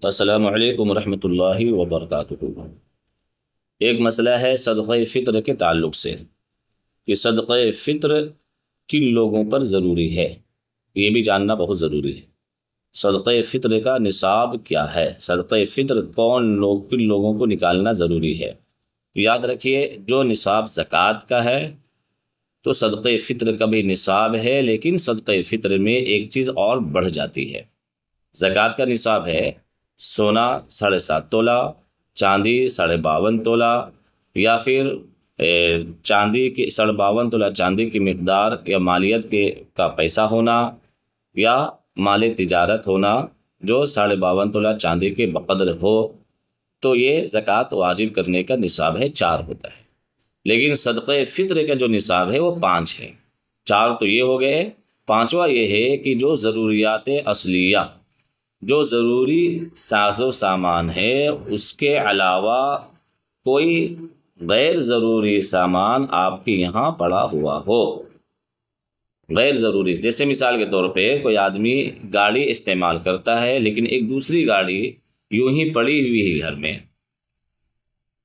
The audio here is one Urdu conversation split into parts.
السلام علیکم ورحمۃ اللہ وبرکاتہ۔ ایک مسئلہ ہے صدقہ فطر کے تعلق سے کہ صدقہ فطر کن لوگوں پر ضروری ہے، یہ بھی جاننا بہت ضروری ہے۔ صدقہ فطر کا نصاب کیا ہے، صدقہ فطر کن لوگوں کو نکالنا ضروری ہے۔ یاد رکھیے، جو نصاب زکوٰۃ کا ہے تو صدقہ فطر کا بھی نصاب ہے، لیکن صدقہ فطر میں ایک چیز اور بڑھ جاتی ہے۔ زکوٰۃ کا نصاب ہے سونا 7.5 تولہ، چاندی 52.5 تولہ، یا پھر چاندی کی 52.5 تولہ چاندی کی مقدار یا مالیت کا پیسہ ہونا، یا مال تجارت ہونا جو 52.5 تولہ چاندی کے بقدر ہو، تو یہ زکوٰۃ واجب کرنے کا نصاب ہے، 4 ہوتا ہے۔ لیکن صدقہ فطر کا جو نصاب ہے وہ 5 ہے۔ 4 تو یہ ہو گئے، 5واں یہ ہے کہ جو ضروریات اصلیہ، جو ضروری ساز و سامان ہے، اس کے علاوہ کوئی غیر ضروری سامان آپ کے یہاں پڑا ہوا ہو، غیر ضروری، جیسے مثال کے طور پہ کوئی آدمی گاڑی استعمال کرتا ہے لیکن ایک دوسری گاڑی یوں ہی پڑی ہوئی ہے گھر میں۔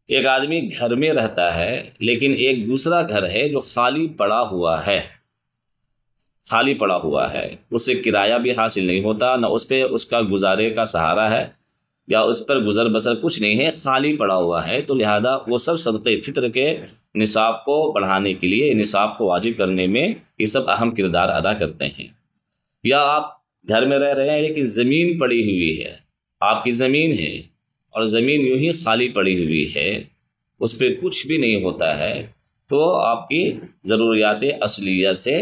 ایک آدمی گھر میں رہتا ہے لیکن ایک دوسرا گھر ہے جو خالی پڑا ہوا ہے، خالی پڑا ہوا ہے، اس سے کرایہ بھی حاصل نہیں ہوتا، نہ اس پہ اس کا گزارے کا سہارا ہے، یا اس پر گزر بسر کچھ نہیں ہے، خالی پڑا ہوا ہے، تو لہذا وہ سب صدقہ فطر کے نصاب کو بڑھانے کے لیے، نصاب کو واجب کرنے میں یہ سب اہم کردار ادا کرتے ہیں۔ یا آپ گھر میں رہ رہے ہیں لیکن زمین پڑی ہوئی ہے، آپ کی زمین ہے اور زمین یوں ہی خالی پڑی ہوئی ہے، اس پہ کچھ بھی نہیں ہوتا ہے، تو آپ کی ضروریات اصلیہ سے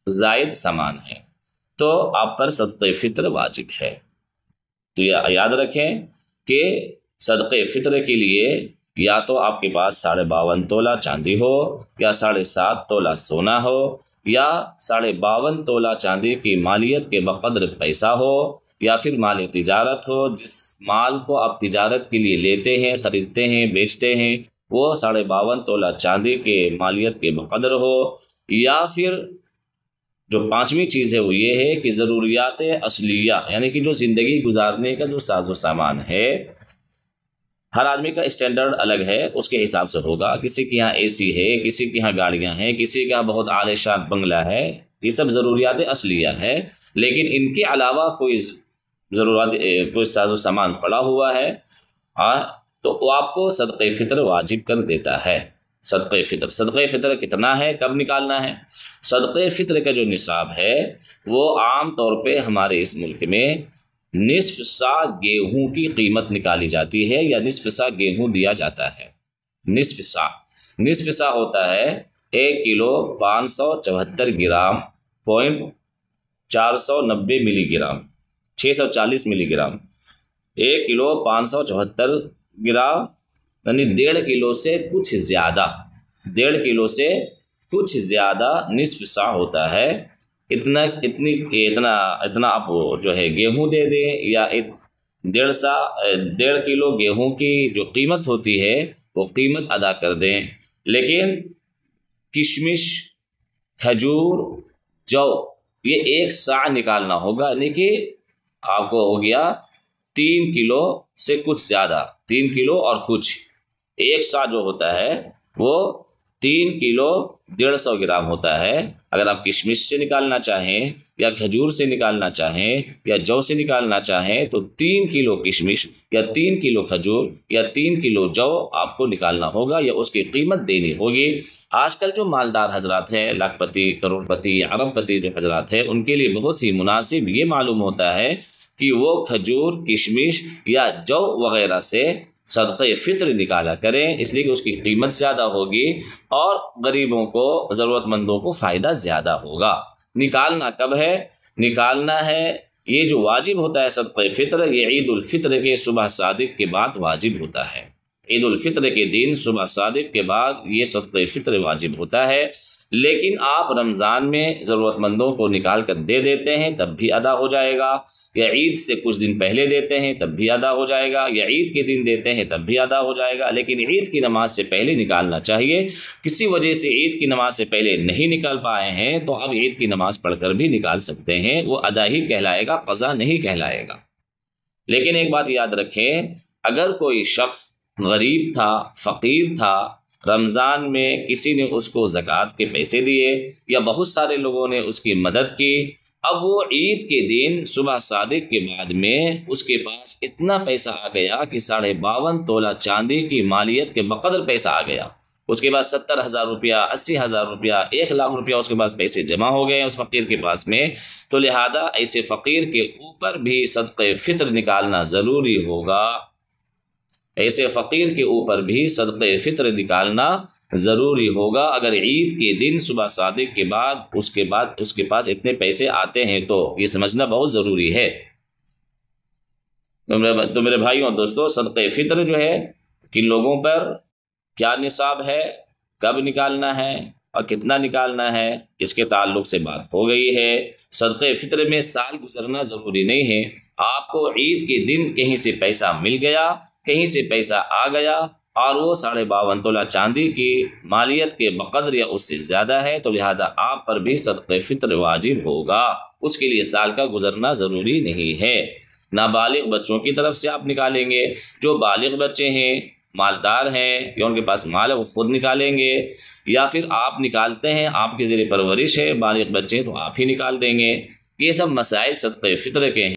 زائد سامان ہے، تو آپ پر صدقہ فطر واجب ہے۔ تو یہ یاد رکھیں کہ صدقہ فطر کے لیے یا تو آپ کے پاس 52.5 تولہ چاندی ہو، یا 7.5 تولہ سونا ہو، یا 52.5 تولہ چاندی کی مالیت کے بقدر پیسہ ہو، یا پھر مال تجارت ہو، جس مال کو آپ تجارت کے لیے لیتے ہیں، خریدتے ہیں، بیچتے ہیں، وہ 52.5 تولہ چاندی کے مالیت کے بقدر ہو، یا پھر جو 5ویں چیز ہے وہ یہ ہے کہ ضروریات اصلیہ، یعنی کہ جو زندگی گزارنے کا جو ساز و سامان ہے، ہر آدمی کا اسٹینڈرڈ الگ ہے، اس کے حساب سے ہوگا، کسی کے یہاں AC ہے، کسی کے یہاں گاڑیاں ہیں، کسی کے یہاں بہت عالی شان بنگلہ ہے، یہ سب ضروریات اصلیہ ہے، لیکن ان کے علاوہ کوئی کوئی ساز و سامان پڑا ہوا ہے تو وہ آپ کو صدقہ فطر واجب کر دیتا ہے۔ صدقہ فطر کتنا ہے، کب نکالنا ہے؟ صدقہ فطر کا جو نصاب ہے وہ عام طور پہ ہمارے اس ملک میں نصف سا گیہوں کی قیمت نکالی جاتی ہے، یا نصف سا گیہوں دیا جاتا ہے۔ نصف سا ہوتا ہے 1 کلو 574 گرام پوائنٹ 490 ملی گرام، 640 ملی گرام۔ 1 کلو 574 گرام یعنی 1.5 کلو سے کچھ زیادہ، 1.5 کلو سے کچھ زیادہ نصف سا ہوتا ہے۔ اتنا آپ جو ہے گیہوں دے دیں، یا 1.5 کلو گیہوں کی جو قیمت ہوتی ہے وہ قیمت ادا کر دیں، لیکن کشمش، کھجور، جو یہ 1 سا نکالنا ہوگا، یعنی کہ آپ کو ہو گیا 3 کلو سے کچھ زیادہ، 3 کلو اور کچھ، 1 سا جو ہوتا ہے وہ 3 کلو 150 گرام ہوتا ہے۔ اگر آپ کشمش سے نکالنا چاہیں، یا کھجور سے نکالنا چاہیں، یا جو سے نکالنا چاہیں، تو 3 کلو کشمش یا 3 کلو کھجور یا 3 کلو جو آپ کو نکالنا ہوگا، یا اس کی قیمت دینی ہوگی۔ آج کل جو مالدار حضرات ہیں، لاکھ پتی، کروڑ پتی، ارب پتی جو حضرات ہیں، ان کے لیے بہت ہی مناسب یہ معلوم ہوتا ہے کہ وہ کھجور، کشمش یا جو وغیرہ سے صدقہ فطر نکالا کریں، اس لیے کہ اس کی قیمت زیادہ ہوگی اور غریبوں کو، ضرورت مندوں کو فائدہ زیادہ ہوگا۔ نکالنا کب ہے؟ نکالنا ہے، یہ جو واجب ہوتا ہے صدقہ فطر، یہ عید الفطر کے صبح صادق کے بعد واجب ہوتا ہے۔ عید الفطر کے دن صبح صادق کے بعد یہ صدقہ فطر واجب ہوتا ہے، لیکن آپ رمضان میں ضرورت مندوں کو نکال کر دے دیتے ہیں تب بھی ادا ہو جائے گا، یا عید سے کچھ دن پہلے دیتے ہیں تب بھی ادا ہو جائے گا، یا عید کے دن دیتے ہیں تب بھی ادا ہو جائے گا، لیکن عید کی نماز سے پہلے نکالنا چاہیے۔ کسی وجہ سے عید کی نماز سے پہلے نہیں نکال پائے ہیں تو اب عید کی نماز پڑھ کر بھی نکال سکتے ہیں، وہ ادا ہی کہلائے گا، قضا نہیں کہلائے گا۔ لیکن ایک بات یاد رکھیں، اگر کوئی شخص غریب تھا، فقیر تھا، رمضان میں کسی نے اس کو زکوٰۃ کے پیسے دیے یا بہت سارے لوگوں نے اس کی مدد کی، اب وہ عید کے دن صبح صادق کے بعد میں اس کے پاس اتنا پیسہ آ گیا کہ 52.5 تولہ چاندی کی مالیت کے بقدر پیسہ آ گیا، اس کے پاس 70,000 روپیہ، 80,000 روپیہ، 1,00,000 روپیہ اس کے پاس پیسے جمع ہو گئے اس فقیر کے پاس میں، تو لہذا ایسے فقیر کے اوپر بھی صدقہ فطر نکالنا ضروری ہوگا، ایسے فقیر کے اوپر بھی صدقہ فطر نکالنا ضروری ہوگا اگر عید کے دن صبح صادق کے بعد اس کے پاس اتنے پیسے آتے ہیں تو یہ سمجھنا بہت ضروری ہے۔ تو میرے بھائیوں اور دوستوں، صدقہ فطر جو ہے کن لوگوں پر کیا نصاب ہے، کب نکالنا ہے اور کتنا نکالنا ہے، اس کے تعلق سے بات ہو گئی ہے۔ صدقہ فطر میں سال گزرنا ضروری نہیں ہے، آپ کو عید کے دن کہیں سے پیسہ مل گیا، کہیں سے پیسہ آ گیا اور وہ 52.5 تولہ چاندی کی مالیت کے بقدر یا اس سے زیادہ ہے، تو لہذا آپ پر بھی صدقہ فطر واجب ہوگا، اس کے لیے سال کا گزرنا ضروری نہیں ہے۔ نابالغ بچوں کی طرف سے آپ نکالیں گے، جو بالغ بچے ہیں، مالدار ہیں یا ان کے پاس مال ہے، وہ خود نکالیں گے، یا پھر آپ نکالتے ہیں، آپ کی زیر پرورش ہے، بالغ بچے ہیں تو آپ ہی نکال دیں گے۔ یہ سب مسائل صدقہ فطر کے ہیں۔